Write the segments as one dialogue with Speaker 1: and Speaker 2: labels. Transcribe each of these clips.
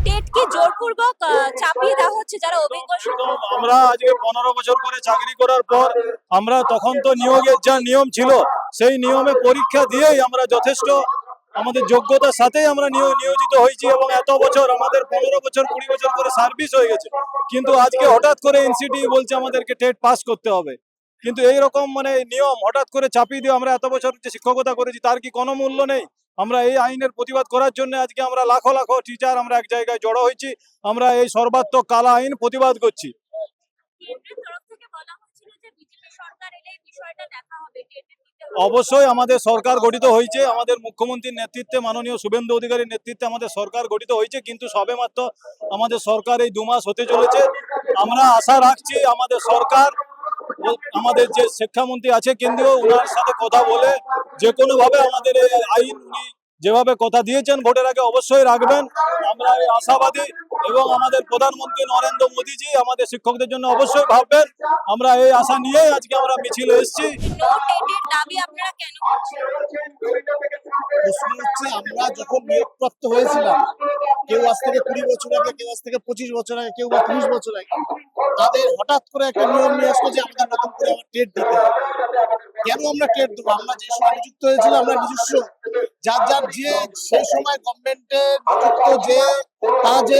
Speaker 1: TET কি জোরপূর্বক চাপিয়ে দেওয়া হচ্ছে যারা অভিজ্ঞ শিক্ষক?
Speaker 2: আমরা আজকে 15 বছর করে চাকরি করার পর আমরা তখন তো নিয়োগের যা নিয়ম ছিল সেই নিয়মে পরীক্ষা দিয়েই আমরা যথেষ্ট আমাদের যোগ্যতার সাথেই আমরা নিয়োজিত হয়েছি এবং এত বছর আমাদের 15 বছর 20 বছর করে সার্ভিস হয়ে গেছে। কিন্তু আজকে হঠাৎ করে এনসিটি বলছে আমাদেরকে টেট পাস করতে হবে। কিন্তু এইরকম নিয়ম হঠাৎ করে চাপিয়ে দিয়ে আমরা এত বছর যে শিক্ষকতা করেছি তার কি কোনো মূল্য নেই? আমরা এই আইনের প্রতিবাদ করার জন্য আজকে আমরা লাখো লাখো টিচার আমরা এক জায়গায় জড়ো হয়েছি। আমরা এই সর্বাত্মক কালা আইন প্রতিবাদ করছি।
Speaker 1: কেন্দ্রের তরফ থেকে বলা হচ্ছিল যে বিজেপি সরকার এলে এই বিষয়টা দেখা হবে, টেটের দিতে হবে।
Speaker 2: অবশ্যই আমাদের সরকার গঠিত হয়েছে, আমাদের মুখ্যমন্ত্রীর নেতৃত্বে মাননীয় শুভেন্দু অধিকারীর নেতৃত্বে আমাদের সরকার গঠিত হয়েছে, কিন্তু সবেমাত্র আমাদের সরকার এই 2 মাস হতে চলেছে। আমরা আশা রাখছি আমাদের সরকার আমাদের যে শিক্ষামন্ত্রী আছে কেন্দ্রীয় ওনার সাথে কথা বলে যে কোনো ভাবে আমাদের এই আইন উনি যেভাবে কথা দিয়েছেন ভোটের আগে অবশ্যই রাখবেন। আমরা এই আশাবাদী এবং আমাদের প্রধানমন্ত্রী নরেন্দ্র মোদীজি আমাদের শিক্ষকদের জন্য অবশ্যই ভাববেন। আমরা এই আশা নিয়েই আজকে আমরা মিছিলে এসেছি।
Speaker 1: নো টেটের দাবি আপনারা কেন করছেন?
Speaker 3: প্রশ্ন হচ্ছে, আমরা যখন নিয়োগপ্রাপ্ত হয়েছিলাম, কেউ আজ থেকে 20 বছর আগে, কেউ আজ থেকে 25 বছর আগে, কেউ বা 30 বছর আগে, তাদের হঠাৎ করে একটা নিয়ম নিয়ে আসলো যে আমাদের নতুন করে আবার টেট দিতে হবে। কেন আমরা টেট দেবো? আমরা যে সময় নিযুক্ত হয়েছিলাম আমরা নিজস্ব যার যে সেই সময় গভর্নমেন্টে নিযুক্ত যে তারা যে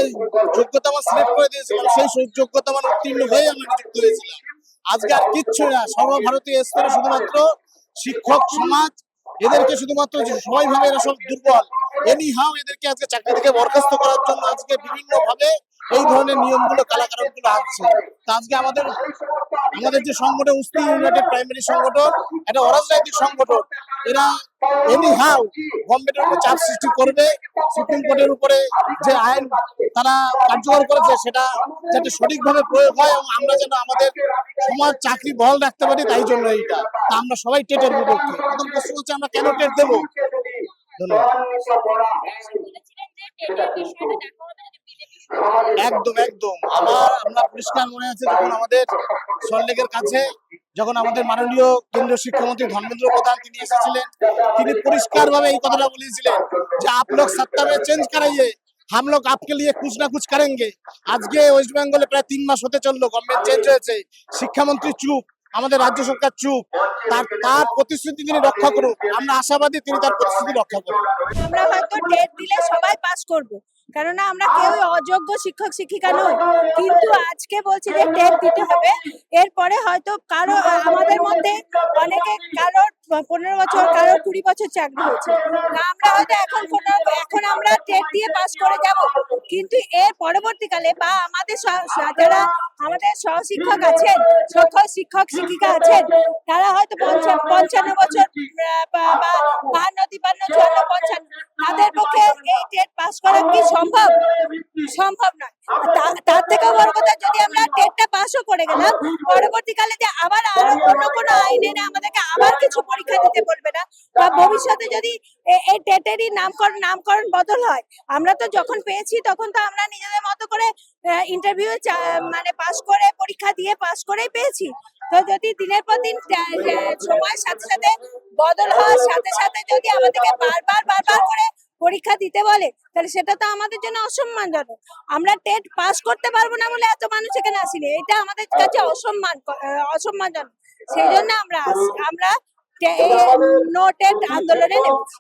Speaker 3: যোগ্যতা আমার সিলেক্ট করে দিয়েছিলাম সেই যোগ্যতা আমার উত্তীর্ণ হয়ে আমরা নিযুক্ত হয়েছিলাম। আজকে আর কিচ্ছু না, সর্বভারতীয় স্তরে শুধুমাত্র শিক্ষক সমাজ এদেরকে শুধুমাত্র সবাই ভাবে এরা সব দুর্বল, এনিহাও এদেরকে আজকে চাকরি থেকে বরখাস্ত করার জন্য আজকে বিভিন্ন ভাবে এই ধরনের নিয়মগুলো কালাকানুনগুলো আসছে। তা আজকে আমাদের যে সংগঠন উস্তি ইউনাইটেড প্রাইমারি সংগঠন, একটা অরাজনৈতিক সংগঠন, এরা এনিহাও গভর্নমেন্টের উপর চাপ সৃষ্টি করবে। সুপ্রিম কোর্টের উপরে যে আইন তারা কার্যকর করেছে সেটা যাতে সঠিকভাবে প্রয়োগ হয় এবং আমরা যেন আমাদের সমাজ চাকরি বহাল রাখতে পারি, তাই জন্য এইটা। তা আমরা সবাই টেটের বিপক্ষে। প্রথম প্রশ্ন হচ্ছে আমরা কেন টেট দেবো? ধন্যবাদ।
Speaker 1: বলেছিলেন যে টেটের বিষয়টা দেখা হবে যদি বিজেপি সরকার এলে।
Speaker 3: একদম আমরা পরিষ্কার মনে আছে যখন আমাদের সল্টলেকের কাছে যখন আমাদের মাননীয় কেন্দ্রীয় শিক্ষামন্ত্রী ধর্মেন্দ্র প্রধান তিনি এসেছিলেন, তিনি পরিষ্কার ভাবে এই কথাটা বলেছিলেন যে आप लोग सत्ता में चेंज कराइए, हम लोग आपके लिए कुछ ना कुछ करेंगे। আজকে ওয়েস্ট বেঙ্গলে প্রায় 3 মাস হতে চললো, গভর্নমেন্ট চেঞ্জ হয়েছে, শিক্ষামন্ত্রী চুপ, আমাদের রাজ্য সরকার চুপ। তার প্রতিশ্রুতি তিনি রক্ষা করুক, আমরা আশাবাদী তিনি তার প্রতিশ্রুতি রক্ষা করুন।
Speaker 1: আমরা হয়তো টেট দিলে সবাই পাস করব, কারণ আমরা কেউ অযোগ্য শিক্ষক শিক্ষিকা নই, কিন্তু আজকে বলছি যে টেট দিতে হবে। এরপরে হয়তো কারো আমাদের মধ্যে অনেকে কারোর 15 বছর, কারোর 20 বছর চাকরি হয়েছে, আমরা হয়তো এখন আমরা টেট দিয়ে পাস করে যাব, কিন্তু এর পরবর্তীকালে বা আমাদের যারা আমাদের সহশিক্ষক আছেন, শিক্ষক শিক্ষিকা আছেন, তারা হয়তো 55 বছর বা 52, 53, 54, 55, তাদের পক্ষে এই টেট পাস করা কি সম্ভব? সম্ভব নয়। তার থেকেও বড় কথা, যদি আমরা টেটটা পাসও করে গেলাম, পরবর্তীকালে যে আবার আরো অন্য কোনো আইন এনে আমাদেরকে আবার কিছু পরীক্ষা দিতে বলবে না, বা ভবিষ্যতে যদি এই টেটেরই নামকরণ বদল হয়। আমরা তো যখন পেয়েছি তখন তো আমরা নিজেদের মতো করে ইন্টারভিউ পাস করে, পরীক্ষা দিয়ে পাস করেই পেয়েছি। তো যদি দিনের পর দিন সময়ের সাথে সাথে বদল হওয়ার সাথে সাথে যদি আমাদেরকে বারবার করে পরীক্ষা দিতে বলে, তাহলে সেটা তো আমাদের জন্য অসম্মানজনক। আমরা টেট পাস করতে পারবো না বলে এত মানুষ এখানে আসিনি, এটা আমাদের কাছে অসম্মানজনক। সেই জন্য আমরা নো টেট আন্দোলনে নেমেছি।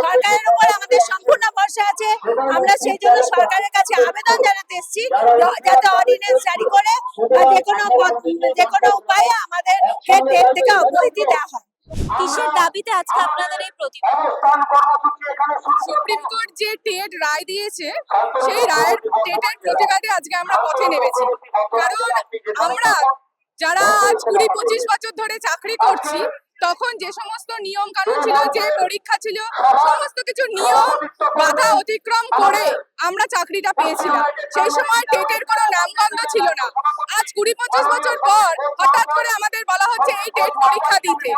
Speaker 1: সরকারের উপর আমাদের সম্পূর্ণ ভরসা আছে। আমরা সেই জন্য সরকারের কাছে আবেদন জানাতে এসেছি যাতে অর্ডিন্যান্স জারি করে যে কোনো উপায়ে আমাদের টেট থেকে অব্যাহতি দেওয়া হয়। কিসের দাবিতে আজকে আপনাদের এই প্রতিবাদ?
Speaker 4: সুপ্রিম কোর্ট যে টেট রায় দিয়েছে সেই রায়ের টেটের প্রতিবাদে আজকে আমরা পথে নেমেছি। কারণ আমরা যারা আজ 20-25 বছর ধরে চাকরি করছি, তখন যে সমস্ত নিয়ম কানুন ছিল, যে পরীক্ষা ছিল, সমস্ত কিছু নিয়ম বাধা অতিক্রম করে আমরা চাকরিটা পেয়েছিলাম। সেই সময় টেটের কোনো নামগন্ধ ছিল না। আজ 20-25 বছর পর হঠাৎ করে আমাদের বলা হচ্ছে এই টেট পরীক্ষা দিতে।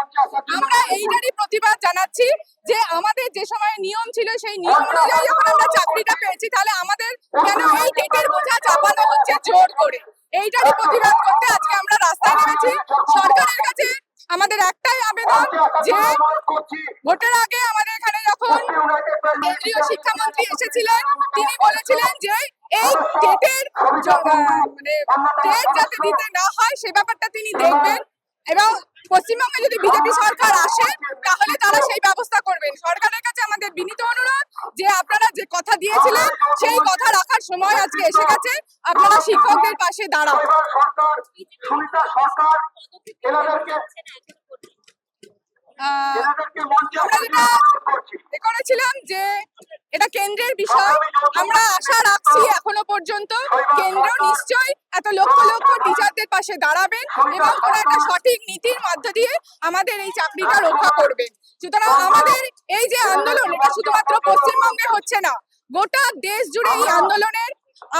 Speaker 4: আমরা এইটারই প্রতিবাদ জানাচ্ছি যে আমাদের যে সময় নিয়ম ছিল সেই নিয়ম অনুযায়ী যখন আমরা চাকরিটা পেয়েছি, তাহলে আমাদের কেন এই টেটের বোঝা চাপানো হচ্ছে জোর করে। এইটারই প্রতিবাদ করতে আজকে আমরা রাস্তায় নেমেছি। সরকারের কাছে আমাদের একটাই আবেদন যে ভোটের আগে আমাদের এখানে যখন কেন্দ্রীয় শিক্ষামন্ত্রী এসেছিলেন তিনি বলেছিলেন যে এই টেটের মানে টেট যাতে দিতে না হয় সে ব্যাপারটা তিনি দেখবেন এবং পশ্চিমবঙ্গে যদি বিজেপি সরকার আসে তাহলে তারা সেই ব্যবস্থা করবেন। সরকারের কাছে আমাদের বিনীত অনুরোধ যে আপনারা যে কথা দিয়েছিলেন সেই কথা রাখার সময় আজকে এসে গেছে, আপনারা শিক্ষকদের পাশে দাঁড়ান। আমরা যেটা এ করেছিলাম যে এটা কেন্দ্রের বিষয়, আমরা আশা রাখছি এখনো পর্যন্ত কেন্দ্র নিশ্চয়ই এত লক্ষ লক্ষ টিচারদের পাশে দাঁড়াবেন এবং কোনো একটা সঠিক নীতির মধ্য দিয়ে আমাদের এই চাকরিটা রক্ষা করবেন। সুতরাং আমাদের এই যে আন্দোলন এটা শুধুমাত্র পশ্চিমবঙ্গে হচ্ছে না, গোটা দেশ জুড়ে এই আন্দোলনের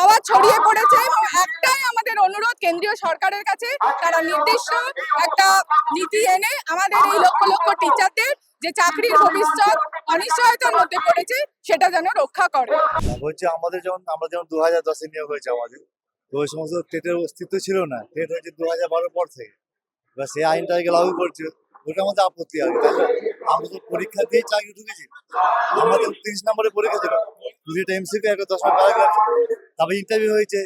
Speaker 4: আওয়াজ ছড়িয়ে পড়েছে এবং একটাই আমাদের অনুরোধ কেন্দ্রীয় সরকারের কাছে, তারা নির্দিষ্ট একটা নীতি এনে আমাদের এই লক্ষ লক্ষ টিচারদের যে চাকরির ভবিষ্যৎ অনিশ্চয়তার মধ্যে পড়েছে সেটা যেন রক্ষা করে।
Speaker 5: হচ্ছে আমাদের আমরা যেমন 2010-এ নিয়োগ হয়েছে আমাদের, তো ওই সমস্ত টেটের অস্তিত্ব ছিল না। টেট হয়েছে 2012 পর থেকে, এবার সেই আইনটাকে লাগু করছে, ওটা আমাদের আপত্তি আছে, তাই না? আমরা তো পরীক্ষা দিয়ে চাকরি ঢুকেছি, আমাদের 30 নম্বরের পরীক্ষা ছিল, যদি এটা এমসিকিউ একটা 10 নম্বর প্যারাগ্রাফ, তারপর ইন্টারভিউ হয়েছে,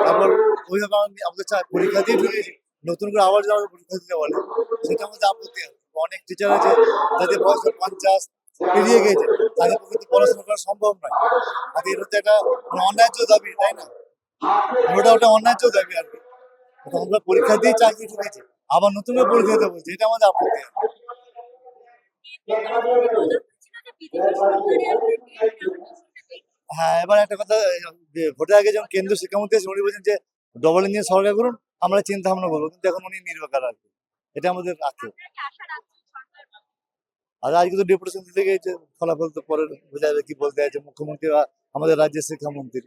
Speaker 5: তারপর ওইভাবে আমাদের পরীক্ষা দিয়ে ঢুকেছি, নতুন করে আবার যদি আমাদের পরীক্ষা দিতে বলে সেটা আমাদের আপত্তি আছে। অনেক টিচার আছে যাদের বয়স 50 পেরিয়ে গেছে, তাদের পক্ষে তো পড়াশোনা করা সম্ভব নয়। আর এর হচ্ছে একটা অন্যায্য দাবি, তাই না? ওটা অন্যায্য দাবি আর কি। তো আমরা পরীক্ষা দিয়ে চাকরি ঢুকেছি, আবার নতুন করে পরীক্ষা দিতে বলছি, এটা আমাদের আপত্তি আছে। হ্যাঁ, এবার একটা কথা, ভোটের আগে যখন কেন্দ্রীয় শিক্ষামন্ত্রী এসে উনি বলছেন যে ডবল ইঞ্জিন সরকার করুন, আমরা চিন্তা ভাবনা করবো, কিন্তু এখন উনি নির্বাকার আর কি, এটা আমাদের আছে। আর আজকে তো ডেপুটেশন দিতে গিয়েছে, ফলাফল তো পরে বোঝা যাবে কি বলতে আছে মুখ্যমন্ত্রী বা আমাদের রাজ্যের শিক্ষামন্ত্রী।